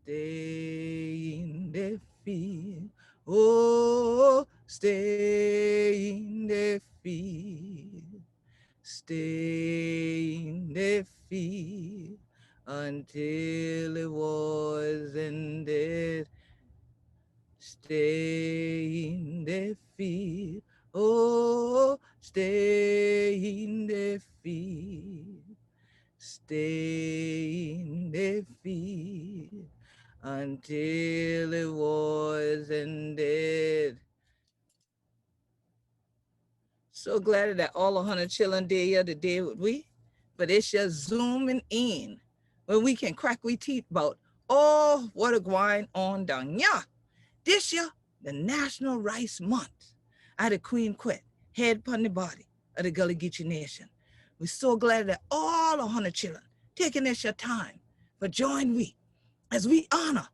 Stay in the field. Oh, stay in the field. Stay in the field until it was ended. Stay in the field. Oh, stay in the field. Stay in the field until it was ended. So glad that all 100 children there today with we, but it's just zooming in where we can crack we teeth about, oh, what a going on down yeah. This year, the National Rice Month. I the Queen Quet, head upon the body of the Gullah Geechee Nation. We're so glad that all 100 children taking this your time for join we as we honor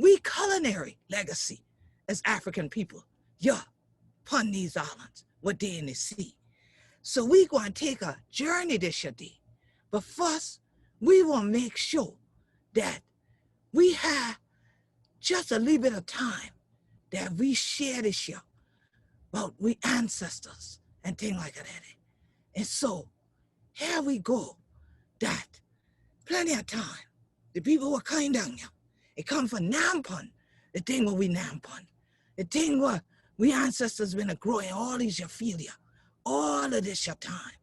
we culinary legacy as African people. Yeah, upon these islands, what they in the sea. So we going to take a journey this year day. But first, we want to make sure that we have just a little bit of time that we share this year about we ancestors and things like that. And so here we go, that plenty of time, the people who are kind down here, it come from Nampon, the thing what we Nampon, the thing what we ancestors been a growing all these your failure, all of this your time.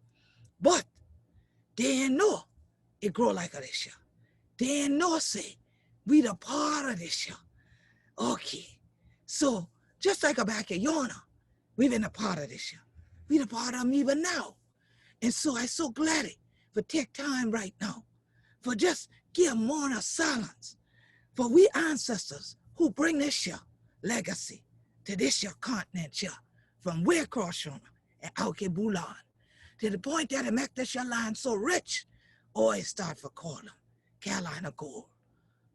But they ain't know it grow like this year. They ain't know say we the part of this year. Okay. So just like a back at Yona, we've been a part of this year. We the part of them even now. And so I so glad it for take time right now for just give a moment of silence for we ancestors who bring this year legacy to this year continent here from where across Yona and Auke Bulan to the point that it make this year land so rich, always start for call them Carolina gold.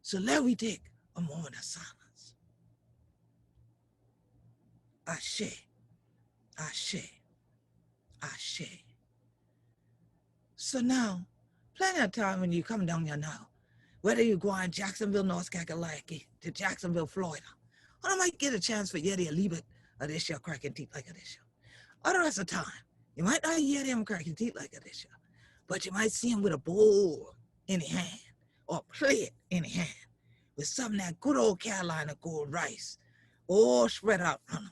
So let we take a moment of silence. Ashe, ashe, ashe. So now, plenty of time when you come down here now, whether you go in Jacksonville, North Carolina to Jacksonville, Florida, or I might get a chance for you to leave it of this year cracking teeth like this year. Other rest of the time, you might not hear them cracking teeth like this year, but you might see them with a bowl in the hand or a plate in the hand with some of that good old Carolina gold rice all spread out on them.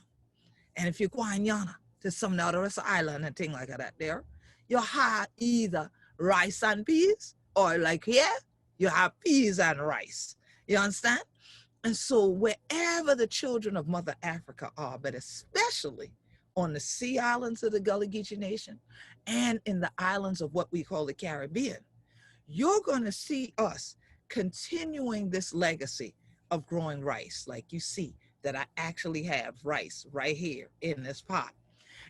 And if you go in Yana to some of the other rest of the island and thing like that there, you have either rice and peas or like here, you have peas and rice. You understand? And so wherever the children of Mother Africa are, but especially on the sea islands of the Gullah Geechee Nation and in the islands of what we call the Caribbean, you're going to see us continuing this legacy of growing rice. Like you see that I actually have rice right here in this pot.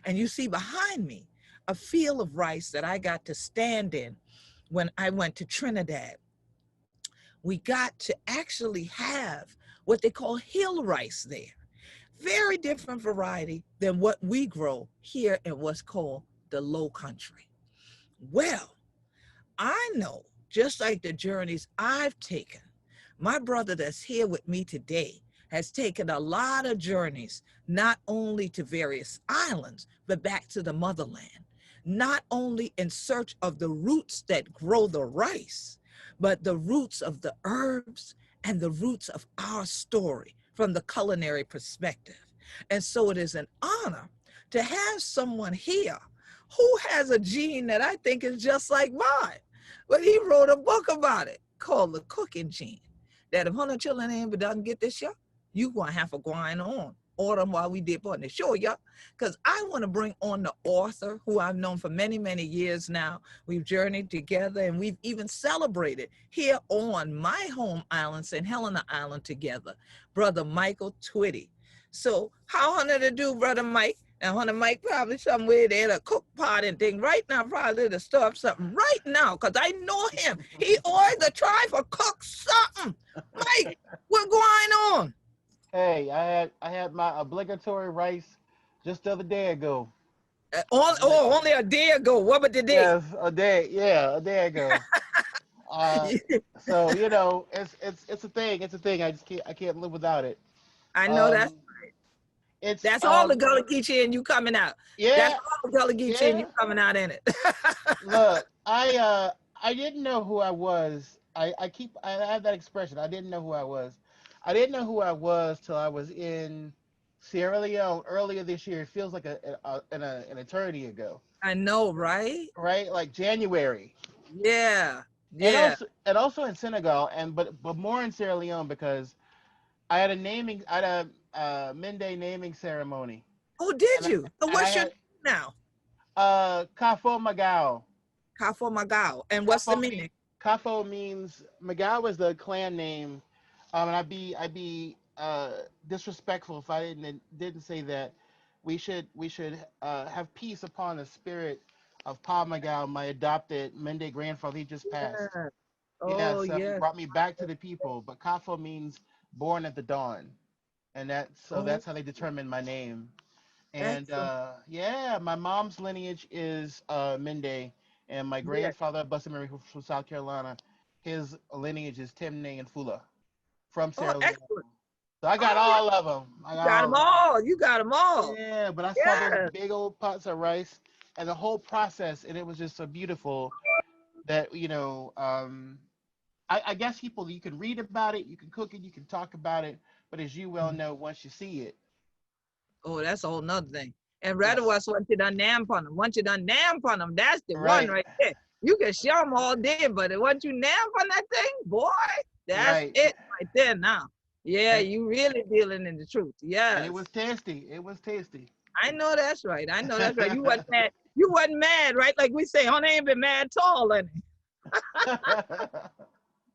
And you see behind me a field of rice that I got to stand in when I went to Trinidad. We got to actually have what they call hill rice there. Very different variety than what we grow here in what's called the low country. Well, I know, just like the journeys I've taken, my brother that's here with me today has taken a lot of journeys, not only to various islands, but back to the motherland, not only in search of the roots that grow the rice, but the roots of the herbs and the roots of our story from the culinary perspective. And so it is an honor to have someone here who has a gene that I think is just like mine. But he wrote a book about it called The Cooking Gene, that if 100 children ain't doesn't get this year, you gonna have to go on them while we dip on the show, yeah. Because I want to bring on the author who I've known for many, many years now. We've journeyed together and we've even celebrated here on my home island, St. Helena Island, together, Brother Michael Twitty. So how honor to do, Brother Mike? And Hunter Mike probably somewhere there to cook pot and thing right now, probably to stir up something right now, because I know him. He always to try for cook something. Mike, what's going on? Hey, I had my obligatory rice just the other day ago. Only a day ago. What about the day? Yes, a day. Yeah, a day ago. So you know, it's a thing. It's a thing. I can't live without it. I know Um, it's that's all the Gullah Geechee and you coming out. That's yeah, all the Gullah Geechee and yeah. you coming out in it. Look, I didn't know who I was. I have that expression. I didn't know who I was. I didn't know who I was till I was in Sierra Leone earlier this year. It feels like an eternity ago, I know, right? right? Like January. Yeah, And yeah. also in Senegal, and but more in Sierra Leone because I had a Mende naming ceremony, Oh, did and you? So I what's your name had now? Kafo Magao. Kafo Magao. And what's the Kafo mean meaning? Kafo means Magao is the clan name, and I'd be disrespectful if I didn't say that. We should have peace upon the spirit of Pa Magao, my adopted Mende grandfather. He just passed. Yeah. Yeah, Oh, so he yes. brought me back to the people. But Kafo means born at the dawn, and Oh, that's how they determined my name. And excellent. yeah, my mom's lineage is Mende, and my Yeah. grandfather, Busamiri from South Carolina, his lineage is Timne and Fula from Oh, Sierra Leone. excellent. So I got All right. all of them. I You got got all them of them. all. You got them all. Yeah, but I saw those Yeah. big old pots of rice and the whole process, and it was just so beautiful that I guess people you can read about it, you can cook it, you can talk about it, but as you well know, once you see it, Oh, that's a whole nother thing. And rather yes, was once you done nam on them. Once you done nam on them, that's the one right, right there. You can show them all day, but once you nam on that thing, boy, that's right, it right there now. Yeah, and you really dealing in the truth. it Yes. was tasty. It was tasty. I know that's right. I know that's right. You wasn't mad. You wasn't mad, right? Like we say, honey ain't been mad at all, and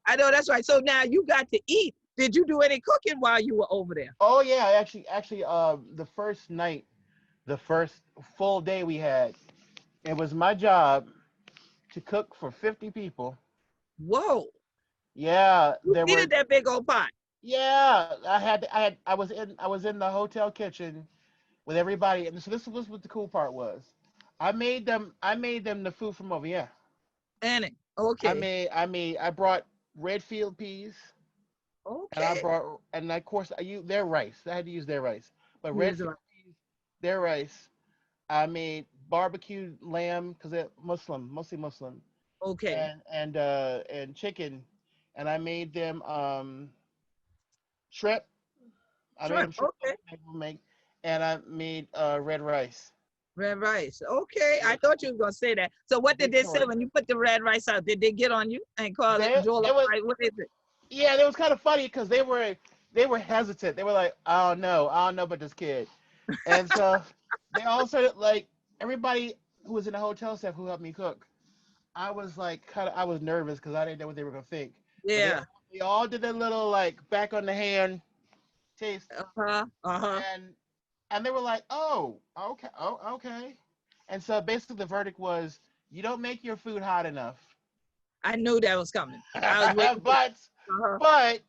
I know that's right. So now you got to eat. Did you do any cooking while you were over there? Oh yeah, actually, the first night, the first full day we had, it was my job to cook for 50 people. Whoa. Yeah, You there were. needed that big old pot. Yeah, I was in the hotel kitchen with everybody, and so this was what the cool part was. I made them the food from over here. Annie. Okay. I brought red field peas, and Okay. of course I used their rice. I had to use their rice, but red Here's field right. peas, their rice. I made barbecued lamb because they're Muslim, mostly Muslim, Okay. and chicken, and I made them shrimp. I made Shrimp. them shrimp Okay. make, and I made red rice. Red rice. Okay. I Yeah, thought you were gonna say that. So what did big they say torch. when you put the red rice out? Did they get on you and call it They Gullah it was rice? What is it? Yeah, it was kind of funny because they were hesitant. They were like, I don't know about this kid, and so they all started like everybody who was in the hotel staff who helped me cook. I was like I was nervous because I didn't know what they were gonna think, but Yeah. they all did their little like back on the hand taste, Uh-huh. Uh-huh. and they were like, oh okay, and so basically the verdict was you don't make your food hot enough, I knew that was coming. I was waiting for but it. Uh-huh. but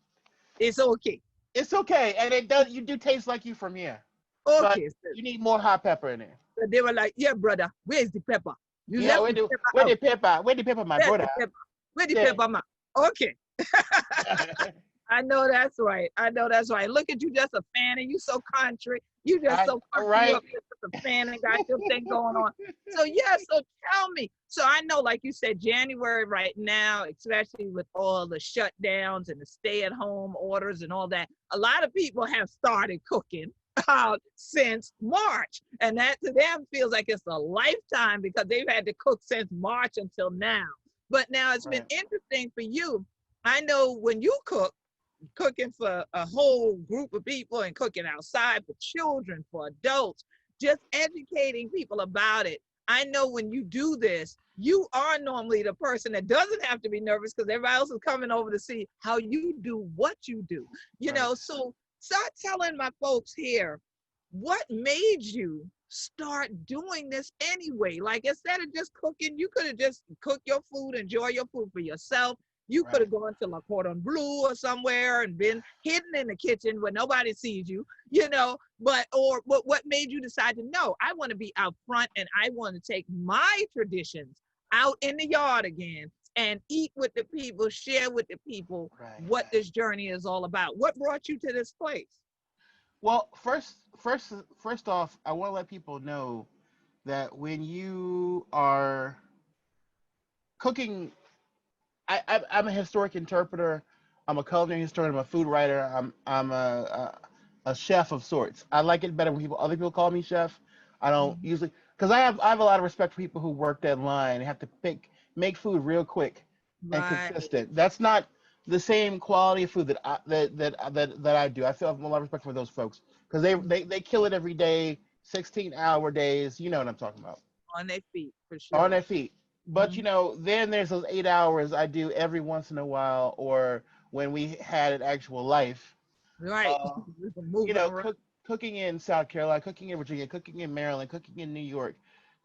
It's okay. it's okay, and it does you do taste like you from here, but Okay. So you need more hot pepper in there. they were like, yeah, brother, where's the pepper? You Yeah, left the pepper where out. the pepper? Where the pepper, my Where's brother? the pepper? Where the Yeah. pepper, ma? Okay. I know that's right. I know that's right. Look at you, just a fan, and you so country. You just so country Right. up there, just a fan and got your thing going on. So yeah, so tell me. So I know, like you said, January right now, especially with all the shutdowns and the stay-at-home orders and all that, a lot of people have started cooking since March, and that to them feels like it's a lifetime because they've had to cook since March until now. But now it's been Right. interesting for you. I know when you cook, cooking for a whole group of people and cooking outside for children, for adults, just educating people about it. I know when you do this, you are normally the person that doesn't have to be nervous because everybody else is coming over to see how you do what you do. You Right. know, so start telling my folks here what made you start doing this anyway. Like instead of just cooking, you could have just cooked your food, enjoy your food for yourself. You could Right. have gone to La Cordon Bleu or somewhere and been hidden in the kitchen where nobody sees you, you know, but what made you decide to no, I want to be out front and I want to take my traditions out in the yard again and eat with the people, share with the people Right, what right. this journey is all about. What brought you to this place? Well, first off, I want to let people know that when you are cooking, I'm a historic interpreter. I'm a culinary historian. I'm a food writer. I'm a chef of sorts. I like it better when other people call me chef. I don't Mhm. usually, because I have a lot of respect for people who work that line and have to make food real quick and Right, consistent. That's not the same quality of food that I do. I feel I have a lot of respect for those folks because they kill it every day, 16-hour days. You know what I'm talking about, on their feet for on sure. their feet. But Mhm. then there's those 8 hours I do every once in a while, or when we had an actual life. Right, Uh, moving around. cooking in South Carolina, cooking in Virginia, cooking in Maryland, cooking in New York,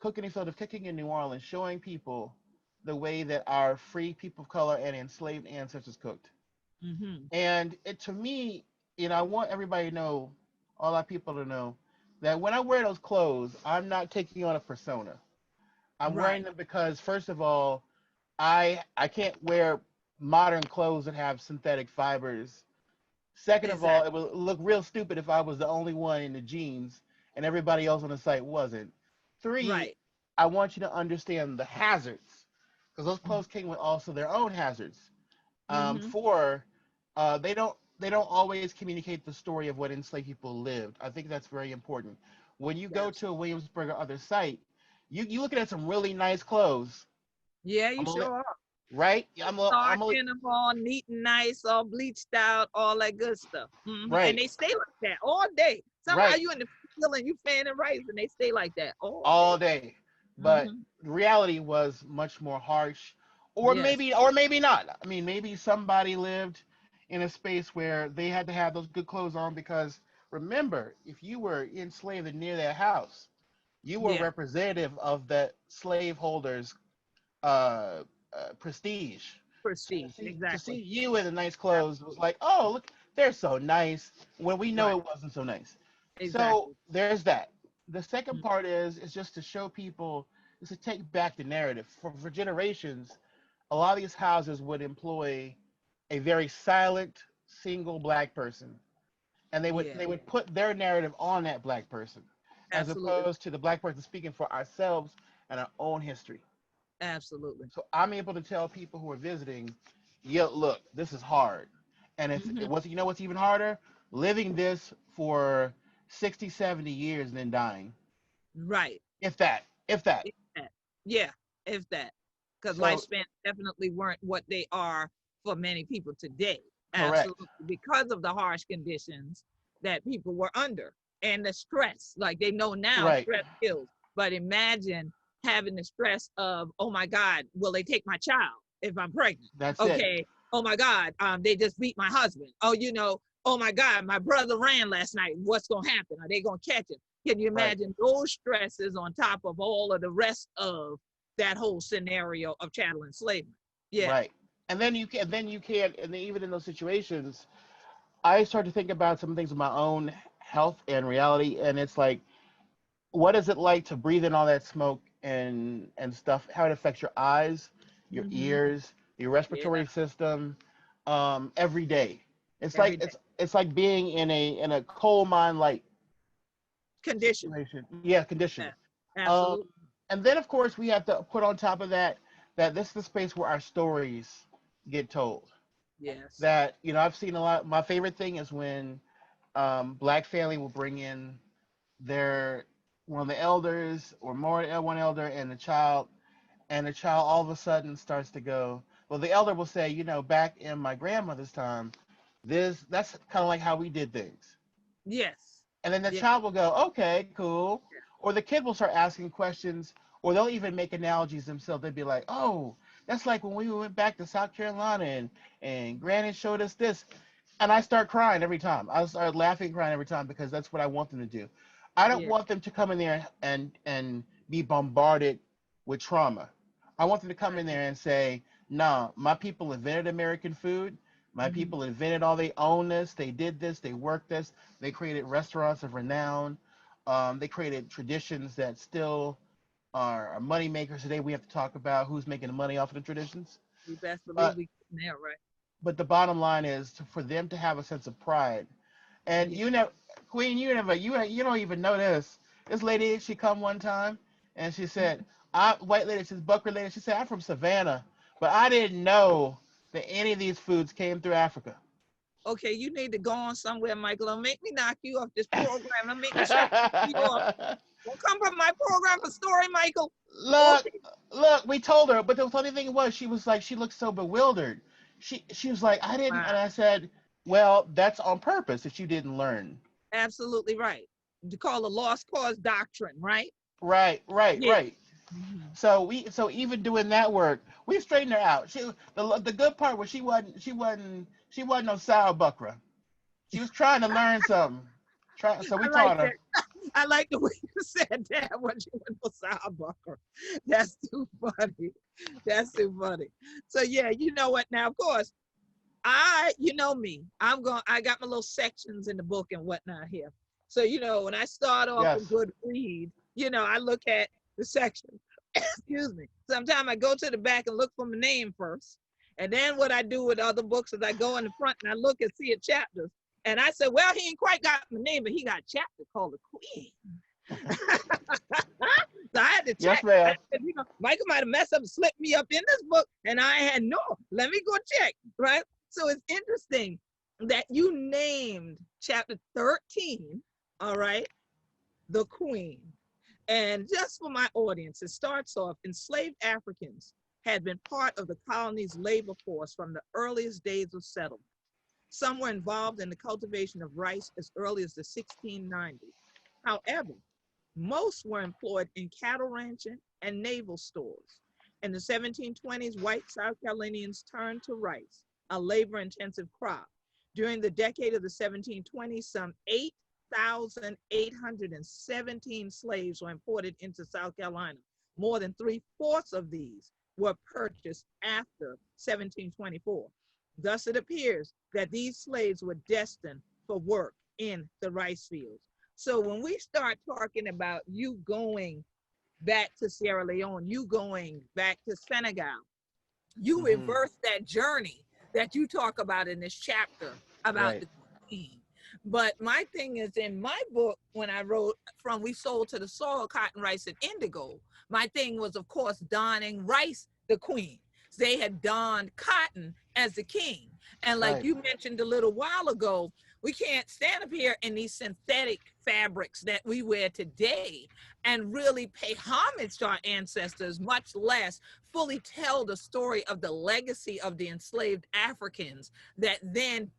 cooking in Philadelphia, cooking in New Orleans, showing people the way that our free people of color and enslaved ancestors cooked. Hmm. And to me, I want everybody to know, all our people to know, that when I wear those clothes, I'm not taking on a persona. I'm wearing Right, them because, first of all, I can't wear modern clothes that have synthetic fibers. Second of all, exactly. it would look real stupid if I was the only one in the jeans and everybody else on the site wasn't. Three, Right. I want you to understand the hazards because those clothes came with also their own hazards. Mm-hmm. Four, they don't always communicate the story of what enslaved people lived. I think that's very important. When you go Yes. to a Williamsburg or other site, you looking at some really nice clothes. Yeah, I'm you gonna, sure are. right? Start I'm gonna, in them all neat and nice, all bleached out, all that good stuff. And right, they stay like that all day. Somehow right, you in the field and you fanning rice and they stay like that all all day. day. But Hmm. reality was much more harsh, Yes. or maybe not. I mean, maybe somebody lived in a space where they had to have those good clothes on because remember, if you were enslaved and near their house, you were Yeah. representative of the slaveholders' uh, prestige. So Prestige. to see Exactly. you in the nice clothes was like, oh, look, they're so nice. When we know Right. it wasn't so nice. So Exactly. there's that. The second Mhm. part is just to show people, is to take back the narrative. For generations, a lot of these houses would employ a very silent single black person, and they would Yeah. they would put their narrative on that black person, as Absolutely. opposed to the black person speaking for ourselves and our own history. Absolutely. So I'm able to tell people who are visiting, yeah, look, this is hard. And Hmm. what's even harder? Living this for 60, 70 years and then dying. Right. If that, if that. If that. Yeah. If that. Because So lifespans definitely weren't what they are for many people today. correct. Absolutely. Because of the harsh conditions that people were under and the stress. Like they know now Right. stress kills. But imagine having the stress of, oh my God, will they take my child if I'm pregnant? That's it. Okay. Oh my God, they just beat my husband. Oh, oh my God, my brother ran last night. What's going to happen? Are they going to catch him? Can you Right. imagine those stresses on top of all of the rest of that whole scenario of chattel enslavement? Yeah. Right. And then even in those situations, I start to think about some things of my own health and reality, and it's like, what is it like to breathe in all that smoke and stuff? How it affects your eyes, your Hmm. ears, your Yeah. respiratory system, every day. It's like Every day. it's like being in a coal mine like Condition. situation. Yeah, condition. Yeah. Um, Absolutely. and then of course we have to put on top of that that this is the space where our stories get told. Yes. That I've seen a lot. My favorite thing is when black family will bring in their one of the elders or more than one elder and the child all of a sudden starts to go, well, the elder will say, back in my grandmother's time, that's kind of like how we did things. Yes. And then the Yeah. child will go, okay, cool. Or the kid will start asking questions, or they'll even make analogies themselves. They'd be like, oh, that's like when we went back to South Carolina and Granny showed us this. And I start crying every time. I start laughing, crying every time because that's what I want them to do. I don't Yeah. want them to come in there and be bombarded with trauma. I want them to come in there and say, "Nah, my people invented American food. My Mm-hmm. people invented all. They own this. They did this. They worked this. They created restaurants of renown. They created traditions that still are money makers today. We have to talk about who's making the money off of the traditions. You best believe But we getting there, right? the bottom line is for them to have a sense of pride. And Yeah. you know, Queen, you don't even know this. This lady, she come one time and she said, I white lady, she's Bucker lady, she said, I'm from Savannah, but I didn't know that any of these foods came through Africa. Okay, you need to go on somewhere, Michael. Don't make me knock you off this program. Don't make me shut you off. Don't come from my program for story, Michael. look, Okay. look, we told her, but the funny thing was, she was like, she looked so bewildered. She was like, I didn't, and Wow. I said, well, that's on purpose if you didn't learn. Absolutely right. To call a lost cause doctrine, right? Right, right, Yeah. right. So even doing that work, we straightened her out. The good part was she wasn't no sour buckra. She was trying to learn something. So we I like taught her. that. I like the way you said that when you went for Sauerbucker. That's too funny. That's too funny. So yeah, you know what? Now, of course, you know me. I got my little sections in the book and whatnot here. So when I start off a Yes. good read, I look at the section. Excuse me. Sometimes I go to the back and look for my name first. And then what I do with other books is I go in the front and I look and see a chapter. And I said, well, he ain't quite got my name, but he got a chapter called The Queen. So I had to Yes, check. ma'am. Michael might have messed up and slipped me up in this book. And I had let me go check. Right. So it's interesting that you named chapter 13, all right, The Queen. And just for my audience, it starts off enslaved Africans had been part of the colony's labor force from the earliest days of settlement. Some were involved in the cultivation of rice as early as the 1690s. However, most were employed in cattle ranching and naval stores. In the 1720s, white South Carolinians turned to rice, a labor-intensive crop. During the decade of the 1720s, some 8,817 slaves were imported into South Carolina. More than three-fourths of these were purchased after 1724. Thus, it appears that these slaves were destined for work in the rice fields. So when we start talking about you going back to Sierra Leone, you going back to Senegal, you Hmm. reverse that journey that you talk about in this chapter about Right. the queen. But my thing is in my book, when I wrote From We Sold to the Soil, Cotton, Rice, and Indigo, my thing was, of course, donning rice, the queen. They had donned cotton as the king. And like Right. you mentioned a little while ago, we can't stand up here in these synthetic fabrics that we wear today and really pay homage to our ancestors, much less fully tell the story of the legacy of the enslaved Africans that then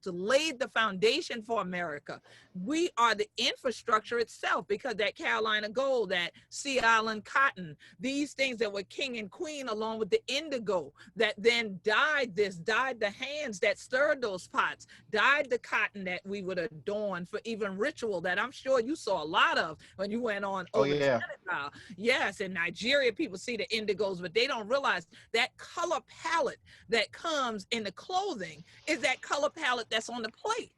laid the foundation for America. We are the infrastructure itself because that Carolina gold, that Sea Island cotton, these things that were king and queen, along with the indigo that then dyed the hands that stirred those pots, dyed the cotton that we would adorn for even ritual that I'm sure you saw a lot of when you went on Oh over to yeah. Senegal. Yes, in Nigeria, people see the indigos, but they don't realize that color palette that comes in the clothing is that color palette that's on the plate,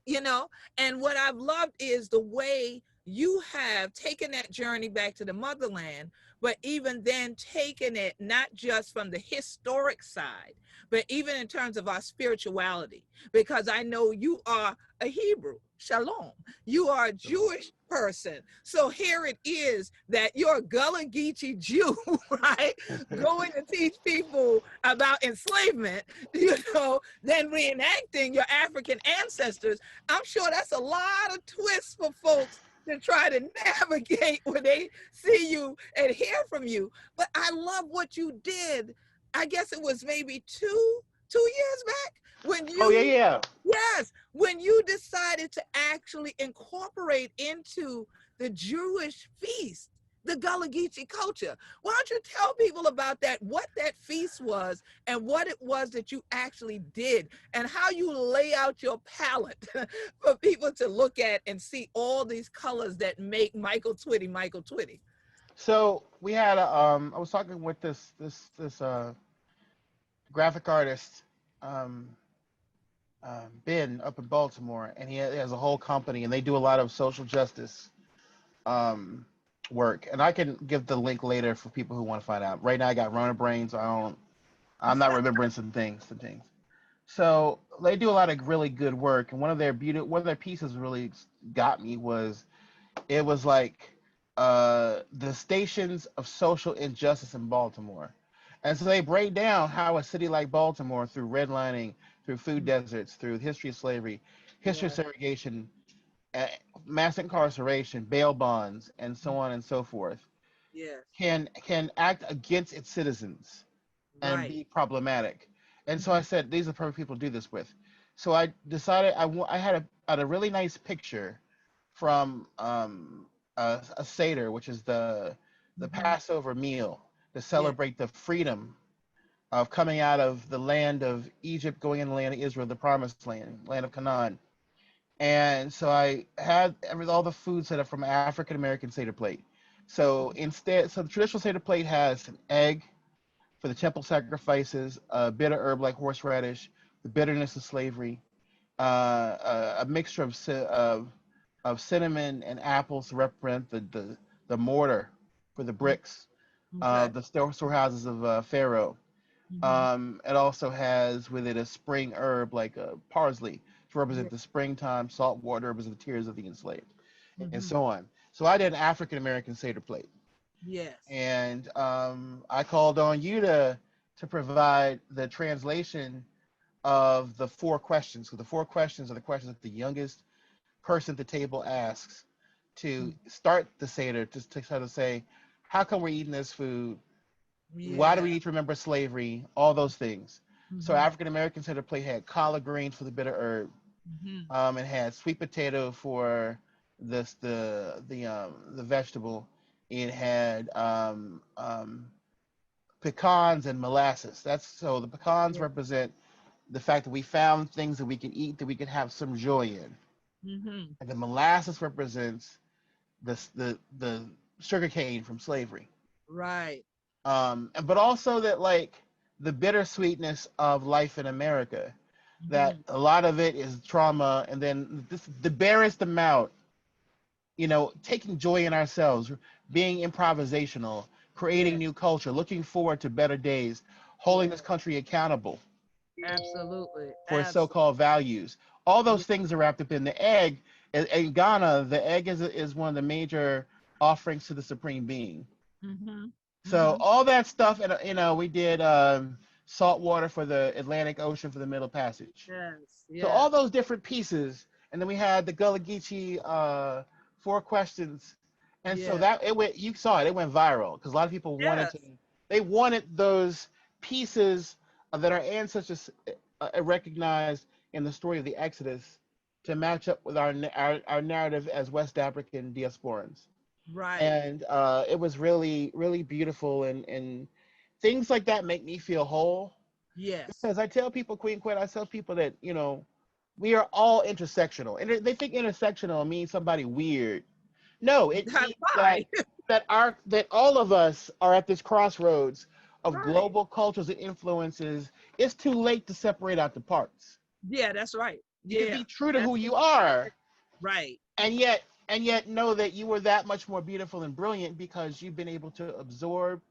you know? And what I've loved is the way you have taken that journey back to the motherland, but even then taken it not just from the historic side, but even in terms of our spirituality, because I know you are a Hebrew, shalom. You are a Jewish person. So here it is that you're a Gullah Geechee Jew, right? Going to teach people about enslavement, then reenacting your African ancestors. I'm sure that's a lot of twists for folks to try to navigate when they see you and hear from you. But I love what you did. I guess it was maybe two years back when Oh yeah, you, yeah. yes, when you decided to actually incorporate into the Jewish feast the Gullah Geechee culture. Why don't you tell people about that, what that feast was and what it was that you actually did and how you lay out your palette for people to look at and see all these colors that make Michael Twitty Michael Twitty. So we had a I was talking with this graphic artist, um Ben up in Baltimore, and he has a whole company, and they do a lot of social justice um, work. And I can give the link later for people who want to find out. Right now, I got Rona Brains. I don't. I'm not remembering some things. So they do a lot of really good work, and one of their pieces really got me was it was like the stations of social injustice in Baltimore, and so they break down how a city like Baltimore, through redlining, through food deserts, through the history of slavery, history of Yes. segregation, uh, mass incarceration, bail bonds, and so on and so forth, Yes. can act against its citizens and Right. be problematic. And so I Mhm. said, these are the perfect people to do this with. So I decided I had a really nice picture from a Seder, which is the Mhm. Passover meal to Yeah. celebrate the freedom of coming out of the land of Egypt, going in the land of Israel, the promised land, land of Canaan. And so I had all the foods set up from African American Seder plate. So the traditional Seder plate has an egg, for the temple sacrifices, a bitter herb like horseradish, the bitterness of slavery, a mixture of cinnamon and apples to represent the mortar for the Mm. bricks, Okay. the storehouses of Pharaoh. Mhm. It also has with it a spring herb like parsley to Yeah. represent the springtime, salt water represent the tears of the enslaved, and Mhm. so on. So I did an African American Seder plate, Yes. and I called on you to provide the translation of the four questions. So the four questions are the questions that the youngest person at the table asks to Mm. start the Seder, just to sort of say, how come we're eating this food? Why do we Yeah. need to remember slavery? All those things. So Mhm. African American Seder plate had collard greens for the bitter herb. Mhm. It had sweet potato for the vegetable. It had pecans and molasses. That's so the pecans Yeah. represent the fact that we found things that we can eat that we can have some joy in, Mhm. and the molasses represents the sugar cane from slavery. Right. But also that like the bittersweetness of life in America, that Mhm. a lot of it is trauma, and then the barest amount, taking joy in ourselves, being improvisational, creating Yeah. new culture, looking forward to better days, holding this Yeah. country accountable Absolutely. for its Absolutely. so-called values. All Yeah. those things are wrapped up in the egg. In Ghana, the egg is one of the major offerings to the supreme being. Mhm. So Mhm. all that stuff, and we did salt water for the Atlantic Ocean for the Middle Passage. Yes. So all Yes. those different pieces, and then we had the Gullah Geechee four questions, and so Yeah. that it went. You saw it; it went viral because a lot of people wanted to. Yes. They wanted those pieces that our ancestors recognized in the story of the Exodus to match up with our narrative as West African diasporans, Right. and it was really really beautiful, and things like that make me feel whole Yes. because I tell people, Queen Quet, I tell people that we are all intersectional, and they think intersectional means somebody weird. No, it That's means right. that all of us are at this crossroads of Right. global cultures and influences. It's too late to separate out the parts. Yeah, that's right. You can Yeah. be true to That's who you are, right. and yet know that you were that much more beautiful and brilliant because you've been able to absorb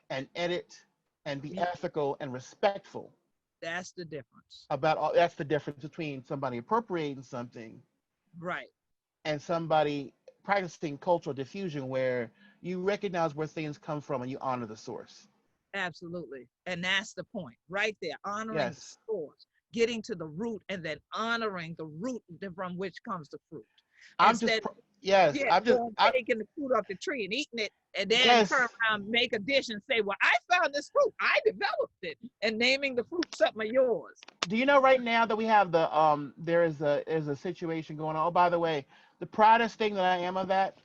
and edit and be Yeah. ethical and respectful That's the difference. about all. That's the difference between somebody appropriating something Right. and somebody practicing cultural diffusion where you recognize where things come from and you honor the source. Absolutely. And that's the point right there. Honoring the Yes. source, getting to the root, and then honoring the root from which comes the fruit. I'm just Instead, yes, yeah, I'm just going I taking the fruit off the tree and eating it, and then turn yes. around, make a dish, and say, "Well, I found this fruit. I developed it," and naming the fruit something of yours. Do you know right now that we have there is a situation going on? Oh, by the way, the proudest thing that I am of that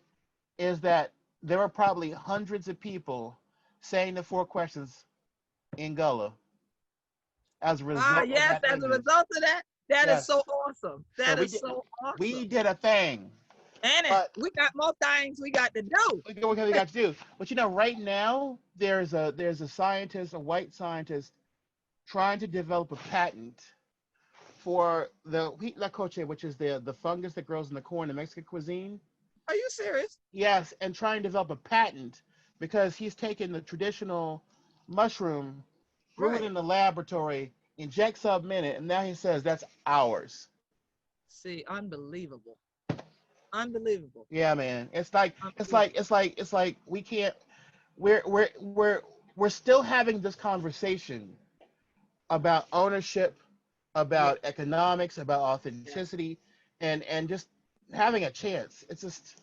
is that there were probably hundreds of people saying the four questions in Gullah as a Ah, result of yes, that as a image. result of that, that is so Yes. awesome. So That is so we awesome. did a thing. And it, But we got more things we got to do. look at what we got to do. But right now there's a scientist, a white scientist, trying to develop a patent for the wheat la coche, which is the fungus that grows in the corn in Mexican cuisine. Are you serious? Yes, and trying to develop a patent because he's taken the traditional mushroom grew it Right. in the laboratory, inject submitted, and now he says that's ours. See, unbelievable. Unbelievable. Yeah, man. Unbelievable. It's like we can't. We're we're still having this conversation about ownership, Yeah. about economics, about Yeah. authenticity, and just having a chance. It's just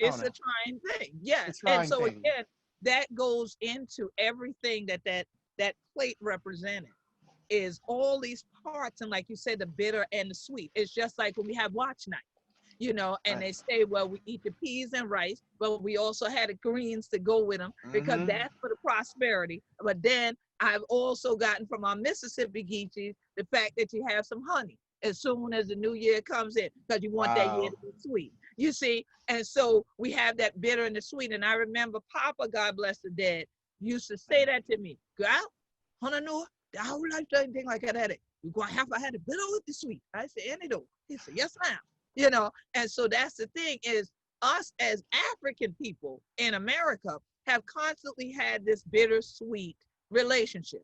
I don't It's a know. trying thing. It's a Yes. And trying so thing. again, that goes into everything that plate represented is all these parts. And like you said, the bitter and the sweet. It's just like when we have watch night, and Right. they say, well, we eat the peas and rice, but we also had the greens to go with them because Mm-hmm. that's for the prosperity. But then I've also gotten from our Mississippi Geechees the fact that you have some honey as soon as the new year comes in because you want that year Wow. to be sweet. You see, and so we have that bitter and the sweet. And I remember Papa, God bless the dead, used to say that to me, girl, honey, no, the whole life doesn't think like that. You gonna have to have the bitter with the sweet. I said, any though. He said, yes, ma'am. And so that's the thing is us as African people in America have constantly had this bittersweet relationship.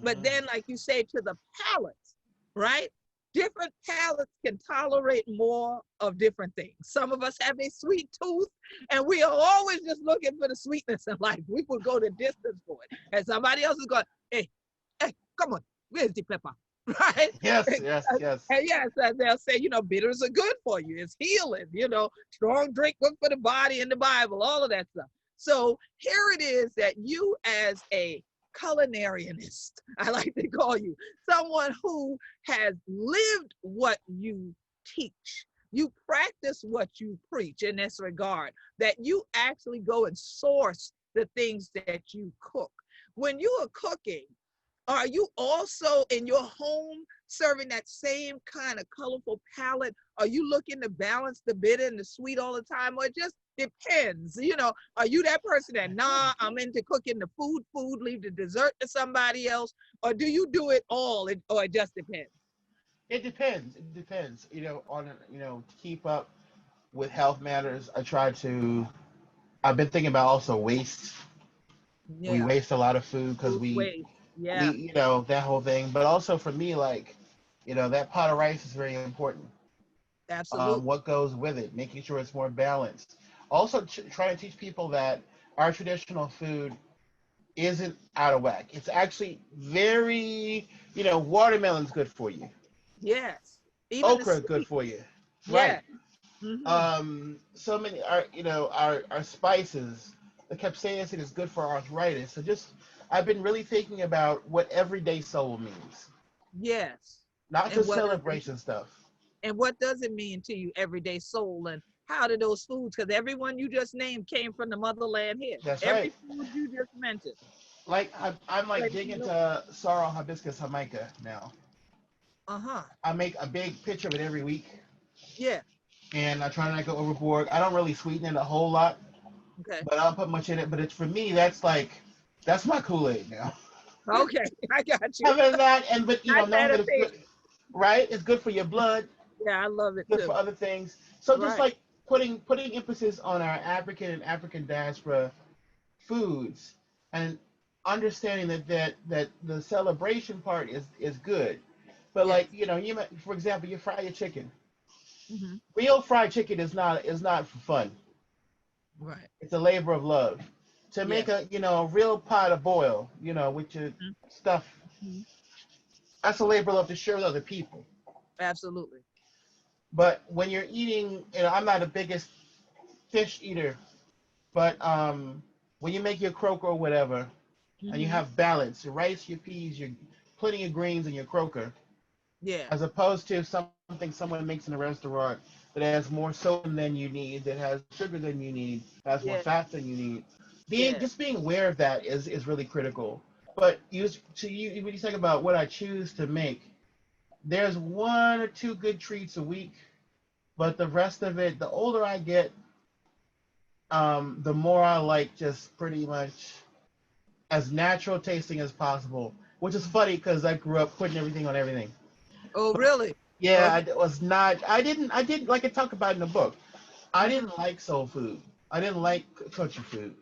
But Mm-hmm. then, like you say, to the palates, right? Different palates can tolerate more of different things. Some of us have a sweet tooth, and we are always just looking for the sweetness in life. We will go the distance for it. And somebody else is going, hey, hey, come on, where's the pepper? Right? Yes, yes, yes. And yes, and they'll say, bitters are good for you. It's healing, strong drink, good for the body in the Bible, all of that stuff. So here it is that you as a culinarianist, I like to call you, someone who has lived what you teach. You practice what you preach in this regard, that you actually go and source the things that you cook. When you are cooking, are you also in your home serving that same kind of colorful palette? Are you looking to balance the bitter and the sweet all the time? Or it just depends? Are you that person that, nah, I'm into cooking the food, leave the dessert to somebody else? Or do you do it all, or it just depends? It depends. It depends. To keep up with health matters, I try to. I've been thinking about also waste. We Yeah, waste a lot of food because food waste. we Yeah, that whole thing. But also for me, like, that pot of rice is very important. absolutely. What goes with it, making sure it's more balanced. Also, trying to teach people that our traditional food isn't out of whack. It's actually very, watermelon's good for you. Yes. Even the Okra good sweet. for you. Right. Yeah. Mm-hmm. So many our spices. The capsaicin is good for arthritis. So just I've been really thinking about what everyday soul means, Yes. not And just what does it celebration stuff. And what does it mean to you, everyday soul? And how do those foods, because everyone you just named came from the motherland here. That's Every right. food you just mentioned. Like I'm like Let dig me know. into sorrel hibiscus jamaica now. Uh-huh. I make a big pitch of it every week, Yeah. and I try not to go overboard. I don't really sweeten it a whole lot, Okay. but I don't put much in it. But it's for me, that's my Kool-Aid now. Okay. I got you. Having that, and but That knowing that it's good, meditation. right? It's good for your blood, Yeah, I love it good for too. other things. So just Right. like putting emphasis on our African and African diaspora foods, and understanding that the celebration part is good, but Yes. like for example, you fry your chicken. Mm-hmm. Real fried chicken is not for fun. Right. It's a labor of love. To make Yes. a real pot of boil, with your stuff, Mm-hmm. that's a labor of love to share with other people. Absolutely. But when you're eating, I'm not the biggest fish eater, but when you make your croaker or whatever, and you Mm-hmm. have balance, your rice, your peas, your plenty of greens in your croaker, Yeah. as opposed to something someone makes in a restaurant that has more sodium than you need, that has more sugar than you need, has more Yeah. fat than you need. Being Yeah. just being aware of that is really critical. But you when you talk about what I choose to make, there's one or two good treats a week, but the rest of it, the older I get, the more I like just pretty much as natural tasting as possible. Which is funny because I grew up putting everything on everything. Oh, But really? yeah, Okay. I was not. I didn't like I talk about in the book. I Mm-hmm. didn't like soul food. I didn't like country food.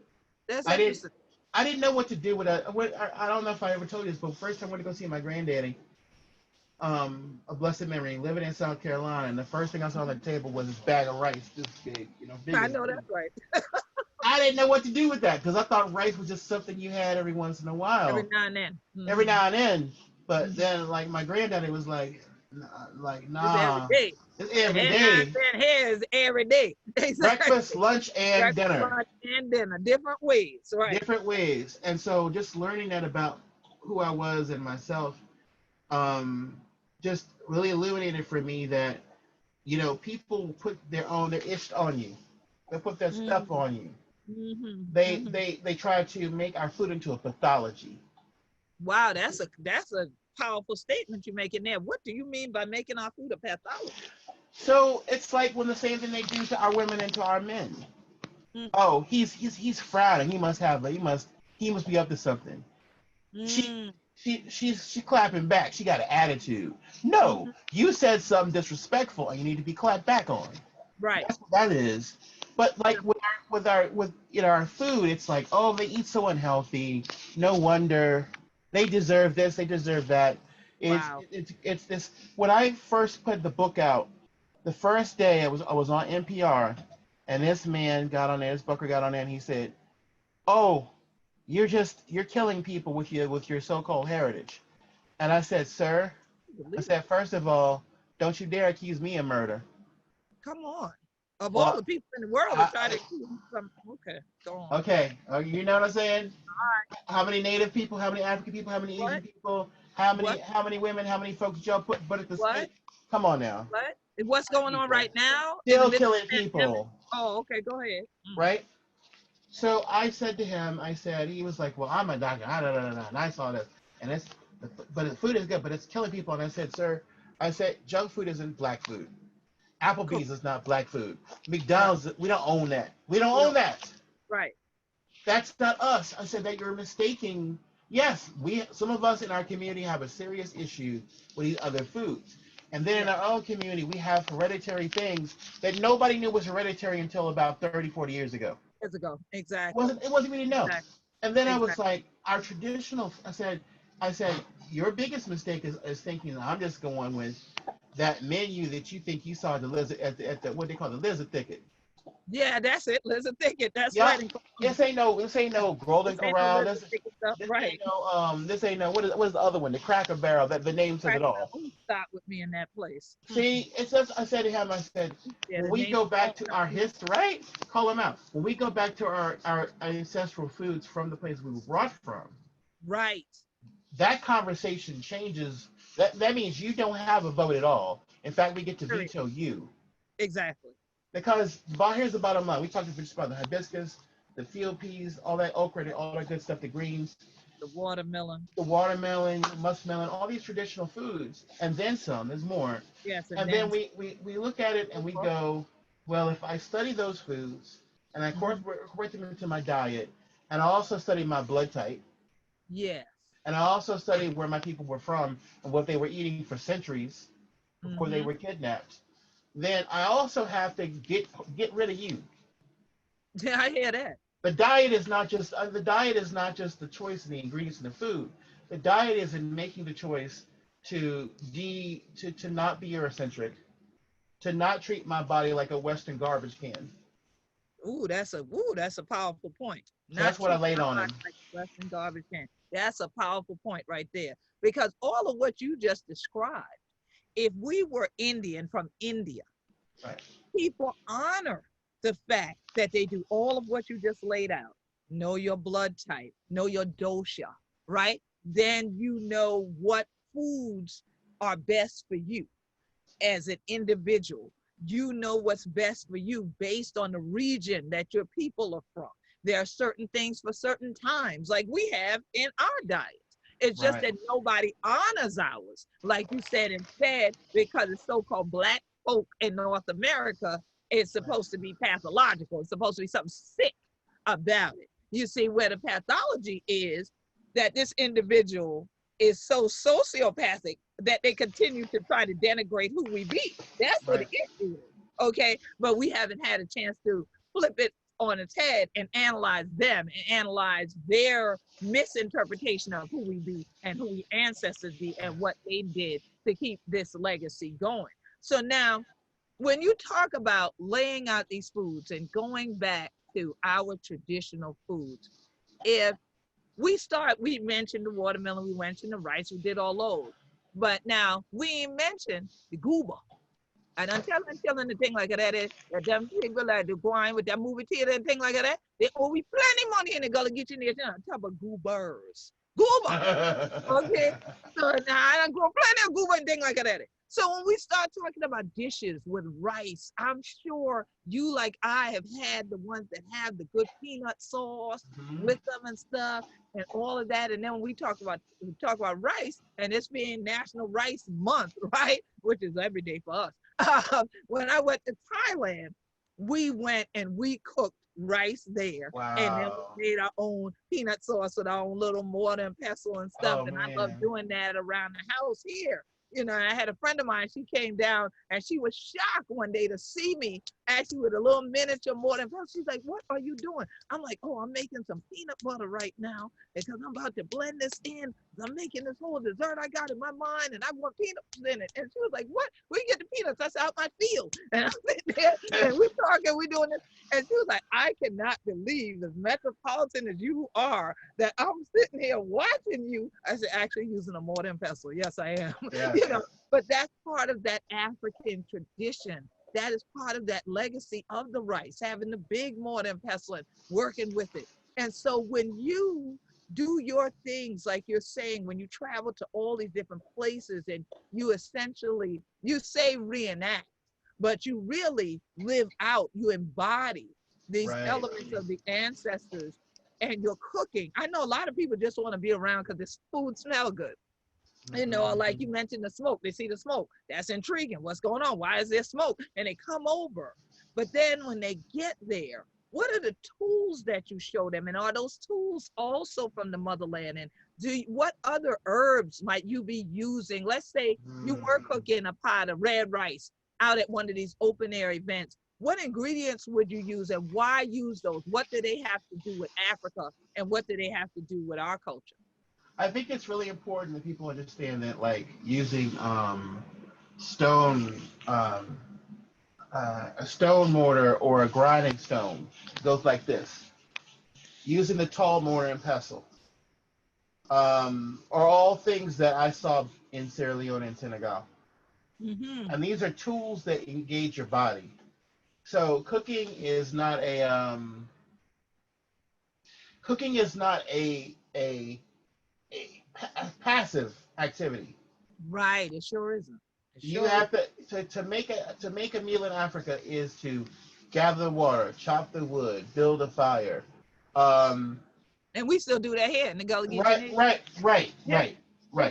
That's I didn't. interesting. I didn't know what to do with that. I don't know if I ever told you this, but first I went to go see my granddaddy, a blessed memory, living in South Carolina, and the first thing I saw on the table was this bag of rice, this big, big I as know big. that's right. I didn't know what to do with that because I thought rice was just something you had every once in a Every while, now and then. every Mm-hmm. now and then. But Mm-hmm. then, like my granddaddy was like, It's every nah, day. it's every And I day, said, here is every day. Exactly. breakfast, lunch, and Breakfast, dinner, lunch, and dinner, different ways, right? different ways. And so, just learning that about who I was and myself, um, just really illuminated for me that people put their ish on you. They put their stuff Mm-hmm. on you. Mm-hmm. They Mm-hmm. they they try to make our food into a pathology. Wow, that's a powerful statement you're making there. What do you mean by making our food a pathology? So it's like when the same thing they do to our women and to our men. Mm, Oh, he's frowning. He must be up to something. She mm, she's clapping back. She got an attitude. No, mm-hmm. you said something disrespectful, and you need to be clapped back on. Right. That's what that is. But like Simple. with our food, it's like, oh, they eat so unhealthy. No wonder they deserve this. They deserve that. It's Wow. it's this. When I first put the book out, the first day I was on NPR, and this man got on there. This Booker got on there, and he said, "Oh, you're killing people with your so-called heritage." And I said, "Sir," I Believe it. said, "First of all, don't you dare accuse me of murder." Come on. Of all Well, the people in the world to I, try to accuse you from, okay, go on. okay, you know what I'm saying? How many Native people? How many African people? How many Asian What? people? How many What? how many women? How many folks did y'all put at the What? stake? Come on now, What? What's going on people right now in the still midst killing of the pandemic? people, Oh, okay, go ahead. right? So I said to him, he was like, well, I'm a doctor, and I saw this, and but the food is good, but it's killing people. And I said, sir, I said, junk food isn't black food. Cool. Applebee's is not black food. Right. McDonald's, we don't own that. We don't We own don't. that. Right. That's not us. I said that you're mistaking. Yes, some of us in our community have a serious issue with these other foods. And then in Yeah. our own community, we have hereditary things that nobody knew was hereditary until about 30, 40 years ago. Years ago. Exactly. It wasn't really known. Exactly. And then I was Exactly. like, our traditional, I said, your biggest mistake is thinking I'm just going with that menu that you think you saw at the lizard at the what they call the lizard thicket. Yeah, that's it. Lizard thicket. That's Yeah, right. And this ain't no Golden this ain't no Corral. lizard This thicket stuff. this ain't Right. no this ain't no what is the other one? The Cracker Barrel. That the name says Crack it about all. who stop with me in that place. See, it's just I said to him, I said, Yeah, when the we name go back all to stop our with me. history, right? Call them out. When we go back to our ancestral foods from the place we were brought from, Right. that conversation changes. That means you don't have a vote at all. In fact, we get to Period. veto you. Exactly. Because here's the bottom line. We talked just about the hibiscus, the field peas, all that okra, all that good stuff, the greens, The watermelon. the watermelon, muskmelon, all these traditional foods, and then some. There's more. Yes, and And then then we look at it and we go, well, if I study those foods and I mm-hmm. incorporate them into my diet, and I also study my blood type, Yes. and I also study where my people were from and what they were eating for centuries before they Mm-hmm. were kidnapped, then I also have to get rid of you. Yeah, I hear that. The diet is not just the choice in the ingredients in the food. The diet is in making the choice to not be Eurocentric, to not treat my body like a Western garbage can. That's a powerful point. So Not that's what I treat laid our on body him. like a Western garbage can. That's a powerful point right there. Because all of what you just described, if we were Indian from India, Right. people honor the fact that they do all of what you just laid out. Know your blood type, know your dosha, right? Then you know what foods are best for you as an individual. You know what's best for you based on the region that your people are from. There are certain things for certain times, like we have in our diet. It's just Right. that nobody honors ours, like you said, instead, because it's so-called Black folk in North America, it's Right. supposed to be pathological. It's supposed to be something sick about it. You see, where the pathology is that this individual is so sociopathic that they continue to try to denigrate who we be. That's what Right. the issue is. Okay. But we haven't had a chance to flip it on its head and analyze them and analyze their misinterpretation of who we be and who we ancestors be and what they did to keep this legacy going. So now, when you talk about laying out these foods and going back to our traditional foods, if we mentioned the watermelon, we mentioned the rice, we did all those. But now we mentioned the gooba. And until the thing like that, that them people like the going with that movie theater and thing like that, they owe we plenty money in the Gullah Geechee Nation on top of goobers. Gooba. Okay. So now I done grow plenty of gooba and thing like that. So when we start talking about dishes with rice, I'm sure you, like I, have had the ones that have the good peanut sauce with them and stuff and all of that. And then when we talk about rice, and it's being National Rice Month, right? Which is every day for us. When I went to Thailand, we went and we cooked rice there. Wow. And then we made our own peanut sauce with our own little mortar and pestle and stuff. Oh, and man. I love doing that around the house here. You know, I had a friend of mine, she came down and she was shocked one day to see me actually with a little miniature mortar and pestle. She's like, what are you doing? I'm like, oh, I'm making some peanut butter right now because I'm about to blend this in. I'm making this whole dessert I got in my mind and I want peanuts in it. And she was like, what? Where you get the peanuts? I said, out my field. And I'm sitting there and we're talking, we're doing this. And she was like, I cannot believe, as metropolitan as you are, that I'm sitting here watching you. I said, actually using a mortar and pestle. Yes, I am. Yeah. You know, but that's part of that African tradition. That is part of that legacy of the rice, having the big mortar and pestle and working with it. And so when you do your things, like you're saying, when you travel to all these different places and you essentially, you say reenact, but you really live out, you embody these elements of the ancestors and you're cooking. I know a lot of people just want to be around because this food smells good. You know, like you mentioned the smoke, they see the smoke. That's intriguing. What's going on? Why is there smoke? And they come over. But then when they get there, what are the tools that you show them? And are those tools also from the motherland? And what other herbs might you be using? Let's say you were cooking a pot of red rice out at one of these open air events. What ingredients would you use and why use those? What do they have to do with Africa and what do they have to do with our culture? I think it's really important that people understand that, like, using stone, a stone mortar or a grinding stone goes like this. Using the tall mortar and pestle are all things that I saw in Sierra Leone and Senegal. And these are tools that engage your body. So cooking is not a passive activity. Right, it sure isn't. You have to make a meal in Africa is to gather the water, chop the wood, build a fire. And we still do that here in the Gullah Geechee. Right.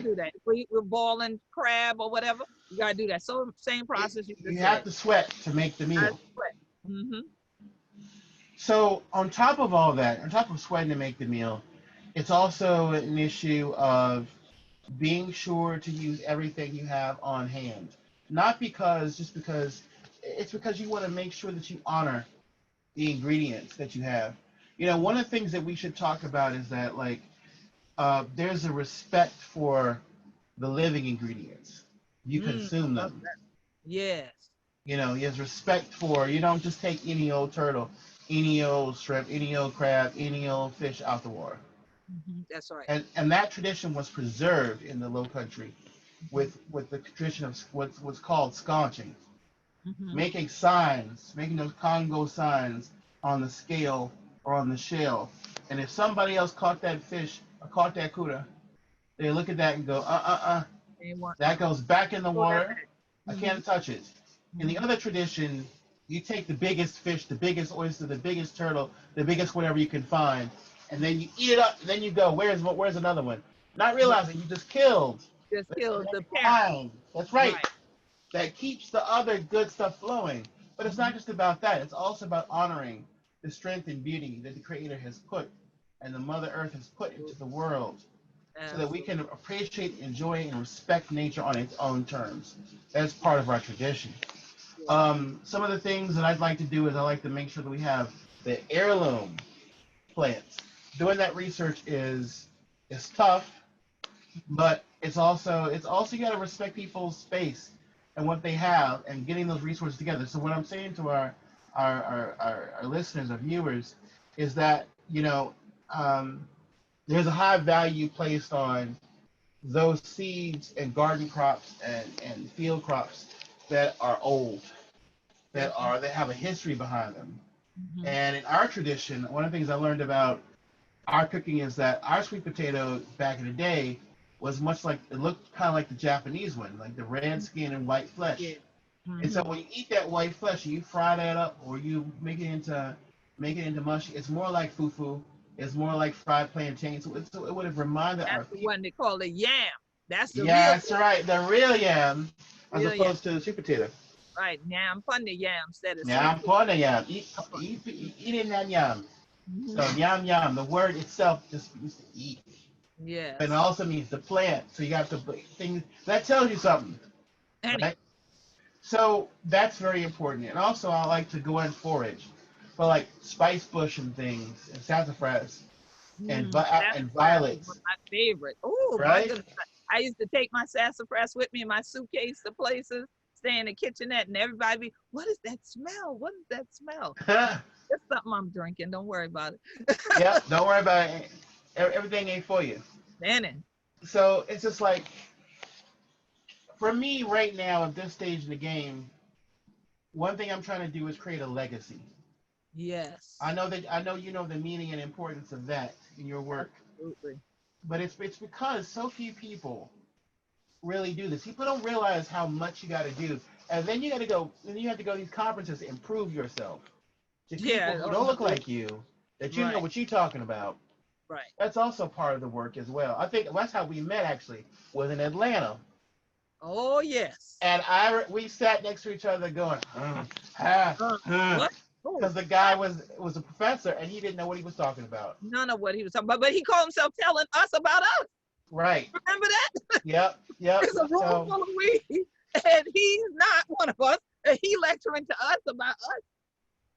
Do that. We're boiling crab or whatever. You gotta do that. So same process. You have to sweat to make the meal. So on top of all that, on top of sweating to make the meal, it's also an issue of being sure to use everything you have on hand. Not just because, it's because you want to make sure that you honor the ingredients that you have. You know, one of the things that we should talk about is that, like, there's a respect for the living ingredients. You consume them. Yes. You know, there's respect for, you don't just take any old turtle, any old shrimp, any old crab, any old fish out the water. That's right. And that tradition was preserved in the Low Country with the tradition of what's called sconching. Making signs, making those Congo signs on the scale or on the shell. And if somebody else caught that fish or caught that cuda, they look at that and go, that goes back in the water. I can't touch it. In the other tradition, you take the biggest fish, the biggest oyster, the biggest turtle, the biggest whatever you can find, and then you eat it up, and then you go, where's another one? Not realizing you just killed. The parent. That's right. That keeps the other good stuff flowing. But it's not just about that. It's also about honoring the strength and beauty that the Creator has put and the Mother Earth has put into the world, so that we can appreciate, enjoy, and respect nature on its own terms. That's part of our tradition. Some of the things that I'd like to do is I like to make sure that we have the heirloom plants. Doing that research is tough, but it's also you got to respect people's space and what they have and getting those resources together. So what I'm saying to our listeners, our viewers, is that um, there's a high value placed on those seeds and garden crops and field crops that are old, that have a history behind them. Mm-hmm. And in our tradition, one of the things I learned about our cooking is that our sweet potato back in the day was much like it looked kind of like the Japanese one, like the red skin and white Yeah. flesh. And so Mm-hmm. when you eat that white flesh, you fry that up or you make it into mush. It's more like fufu. It's more like fried plantain. So it would have reminded our That's the people. one they call the yam. That's the Yeah, real that's right. The real yam, as real yam. opposed to the sweet potato. Right. Yam fun the yam instead of sweet Yam potato. pon the yam. Eat in that yam. So Mm-hmm. yam yam. The word itself just means to eat, but it Yes. also means to plant. So you got to things that tells you something, Anyway. right? So that's very important. And also, I like to go and forage for like spice bush and things, and sassafras and Sassafras is one violets, of my favorite. Oh my right? goodness. I used to take my sassafras with me in my suitcase to places, stay in the kitchenette, and everybody be, what is that smell? What is that smell? It's something I'm drinking. Don't worry about it. Yep. Don't worry about it. Everything ain't for you. Danny. So it's just like for me right now at this stage in the game, one thing I'm trying to do is create a legacy. Yes. I know you know the meaning and importance of that in your work, Absolutely. but it's because so few people really do this. People don't realize how much you got to do, and then you got to go. Then you have to go to these conferences to improve yourself to people Yeah. who Oh, don't no. look like you, that you know Right. what you're talking about. Right. That's also part of the work as well. I think that's how we met actually was in Atlanta, Oh, yes. and we sat next to each other going, What? Oh, because the guy was a professor and he didn't know what he was talking about. none of what he was talking about, but he called himself telling us about us. Right. Remember that? Yep. Yep. There's a room So full of weed, and he's not one of us, and he lecturing to us about us.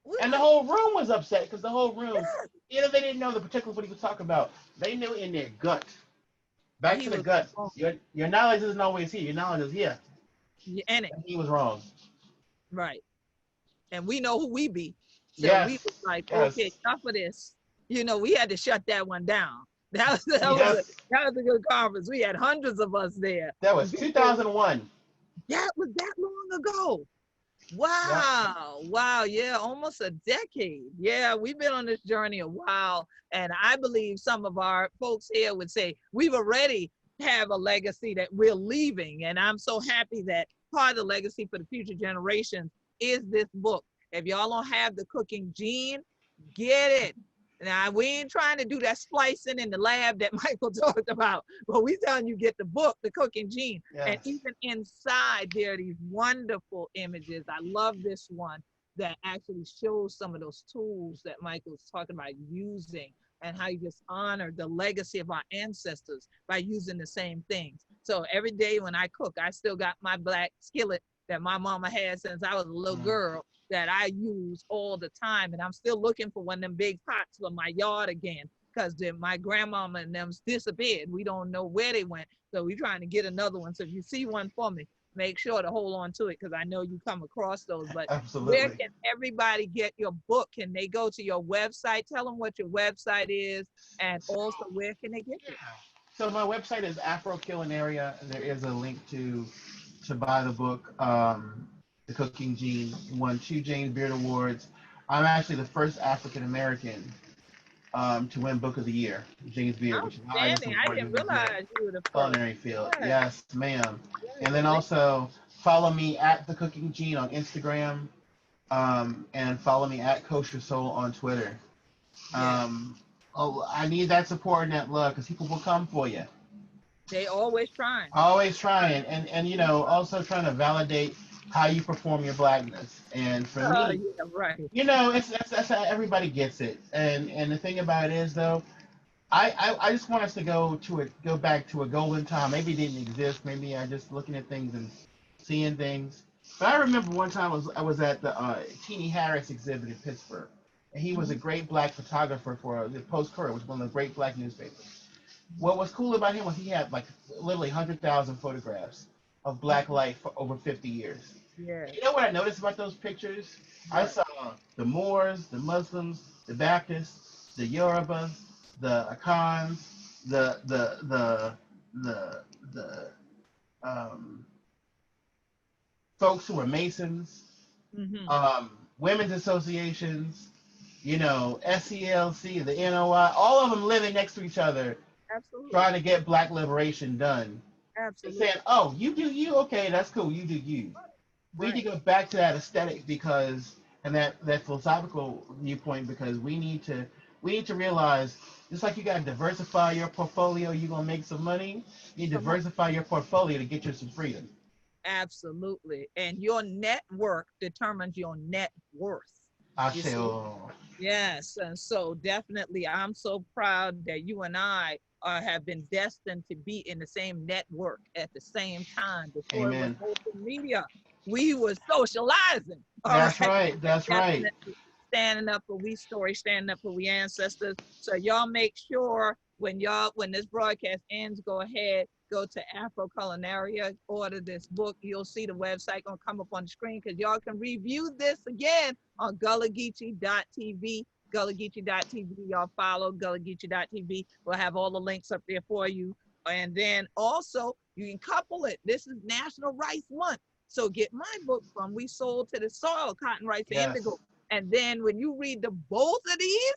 We're and the like, whole room was upset because the whole room, yes. they didn't know the particulars what he was talking about. They knew in their gut. Back He to the was gut. wrong. Your knowledge isn't always here. Your knowledge is here. And it, And he was wrong. right. And we know who we be. So we Yes. was like, okay, Yes. enough of this. We had to shut that one down. Yes. That was a good conference. We had hundreds of us there. That And was people, 2001. that was that long ago. Yep. Wow. Wow. Yeah. Almost a decade. Yeah. We've been on this journey a while. And I believe some of our folks here would say we've already have a legacy that we're leaving. And I'm so happy that part of the legacy for the future generations is this book. If y'all don't have the cooking gene, get it. Now we ain't trying to do that splicing in the lab that Michael talked about, but we telling you get the book, The Cooking Gene. And Yes. even inside there are these wonderful images. I love this one that actually shows some of those tools that Michael's talking about using and how you just honor the legacy of our ancestors by using the same things. So every day when I cook, I still got my black skillet that my mama had since I was a little Mm. girl that I use all the time. And I'm still looking for one of them big pots for my yard again because my grandmama and them's disappeared. We don't know where they went. So we're trying to get another one. So if you see one for me, make sure to hold on to it because I know you come across those. But where Absolutely. can everybody get your book? Can they go to your website? Tell them what your website is and also where can they get it? So my website is Afro Culinary, and there is a link to buy the book, The Cooking Gene. Won 2 James Beard Awards. I'm actually the first African American to win Book of the Year, James Beard, which is the highest Outstanding. I award didn't in the realize you were the first. culinary field. Yes. Yes, ma'am. And then Congratulations. also follow me at The Cooking Gene on Instagram, and follow me at Kosher Soul on Twitter. Yeah. I need that support and that love because people will come for you. They always trying. Always trying, and also trying to validate how you perform your blackness. And for me, Yeah, right. that's how everybody gets it. And the thing about it is though, I just want us to go back to a golden time. Maybe it didn't exist. Maybe I just looking at things and seeing things. But I remember one time I was at the Teenie Harris exhibit in Pittsburgh, and he was a great black photographer for the Post-Courier, which was one of the great black newspapers. What was cool about him was he had like literally 100,000 photographs of black life for over 50 years. Yeah. You know what I noticed about those pictures? I What? saw the Moors, the Muslims, the Baptists, the Yoruba, the Akans, the um, folks who were Masons, Mm-hmm. women's associations, you know, SELC, the NOI, all of them living next to each other, Absolutely. trying to get black liberation done. And saying, Absolutely. oh, you do you, okay, that's cool, you do you. We need Right. to go back to that aesthetic because, and that philosophical viewpoint, because we need to realize, just like you got to diversify your portfolio, you're gonna make some money. You Come on. diversify your portfolio to get you some freedom. Absolutely. And your network determines your net worth. I You say, see? oh, Yes. And so definitely, I'm so proud that you and I have been destined to be in the same network at the same time. Before it was amen. social media, we were socializing. All That's right. right. And That's right. definitely standing up for we story, standing up for we ancestors. So y'all make sure when this broadcast ends, go ahead, go to Afro Culinaria, order this book. You'll see the website gonna come up on the screen because y'all can review this again on gullahgeechee.tv. Gullahgeechee.tv. Y'all follow gullahgeechee.tv. We'll have all the links up there for you. And then also you can couple it. This is National Rice Month. So get my book from We Sold to the Soil, Cotton, Rice, and Indigo. Yes. And then when you read the both of these,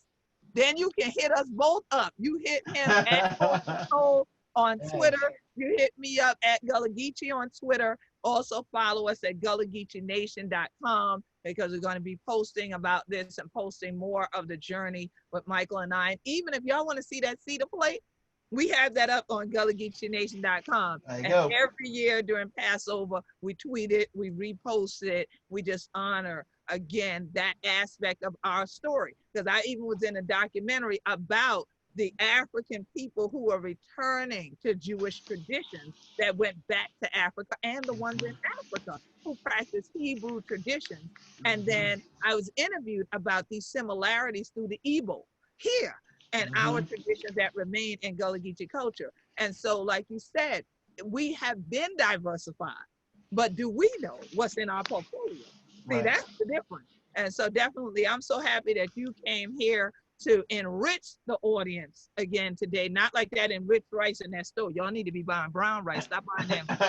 then you can hit us both up. You hit him at Culture Soul on Yes. Twitter. You hit me up at Gullah Geechee on Twitter. Also follow us at gullahgeecheenation.com because we're going to be posting about this and posting more of the journey with Michael and I. And even if y'all want to see that Cedar plate, we have that up on gullahgeecheennation.com. There you And go. every year during Passover, we tweet it, we repost it, we just honor again that aspect of our story. Because I even was in a documentary about the African people who are returning to Jewish traditions that went back to Africa and the ones in Africa who practice Hebrew traditions. And Mm-hmm. then I was interviewed about these similarities through the Igbo here and our Mm-hmm. traditions that remain in Gullah Geechee culture. And so, like you said, we have been diversified, but do we know what's in our portfolio? See, Right. that's the difference. And so definitely, I'm so happy that you came here to enrich the audience again today. Not like that enriched rice in that store. Y'all need to be buying brown rice. Stop buying that rice.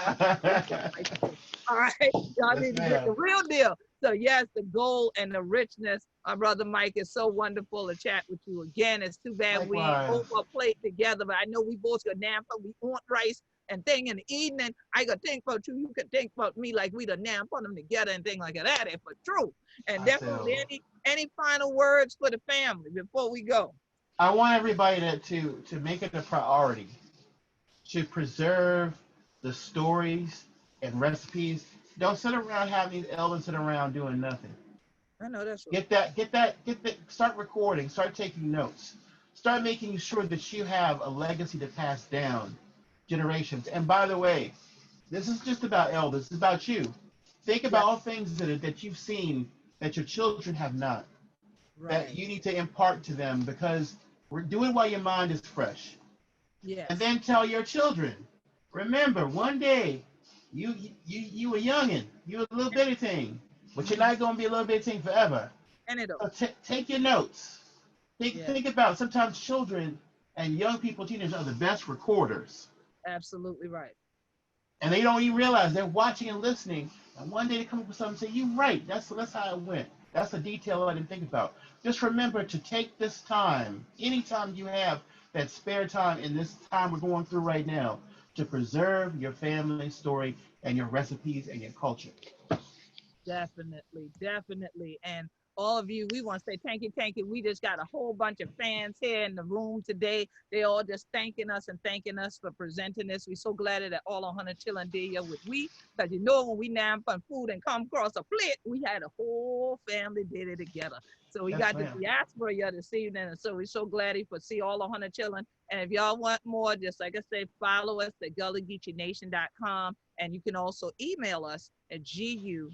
All right. Y'all Yes, need to get the ma'am. real deal. So yes, the goal and the richness. My brother Mike, is so wonderful to chat with you again. It's too bad we ain't Likewise. over a plate together, but I know we both got Nampa. We want rice and thing in the evening. I could think about you. You could think about me like we the Nam put them together and thing like that. If for true. And I definitely tell. any final words for the family before we go. I want everybody to make it a priority to preserve the stories and recipes. Don't sit around having these elders sit around doing nothing. I know that's right. Get that, start recording, start taking notes, start making sure that you have a legacy to pass down generations. And by the way, this is just about elders, it's about you. Think Yeah, about all things that you've seen that your children have not, that right. you need to impart to them because we're doing while your mind is fresh. And Yes. then tell your children, remember, one day you a youngin, you a little bitty thing, but you're Mhm. not gonna be a little bitty thing forever. And it So take your notes. Yeah, Think about sometimes children and young people, teenagers are the best recorders, absolutely right. and they don't even realize they're watching and listening. And one day they come up with something and say, "You right. That's how it went. That's a detail I didn't think about." Just remember to take this time, anytime you have that spare time in this time we're going through right now, to preserve your family story and your recipes and your culture. Definitely, definitely. And all of you, we want to say thank you, thank you. We just got a whole bunch of fans here in the room today. They all just thanking us and thanking us for presenting this. We're so glad that all 100 children did here with we, because you know when we now put food and come across a plate, we had a whole family did it together. So we Yes, got the ma'am. diaspora here this evening, and so we're so glad for see all 100 children. And if y'all want more, just like I said, follow us at gullahgeecheennation.com, and you can also email us at gullahgeechee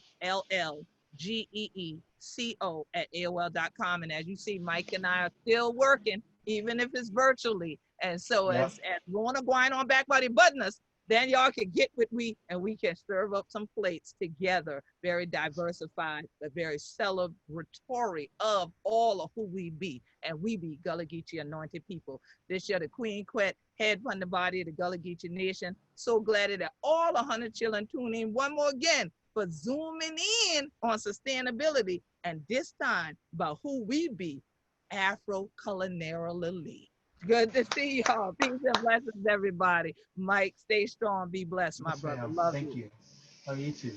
GEECO at AOL.com. And as you see, Mike and I are still working, even if it's virtually. And so Yep. as Rona going on back by the button us, then y'all can get with me and we can serve up some plates together. Very diversified, but very celebratory of all of who we be. And we be Gullah Geechee anointed people. This year, the Queen Quet, head from the body of the Gullah Geechee Nation. So glad that all 100 children tune in one more again for zooming in on sustainability. And this time about who we be, Afro culinarily. Good to see y'all. Peace and blessings, everybody. Mike, stay strong. Be blessed, my Yes, brother. ma'am. Love Thank you. you. Love you too.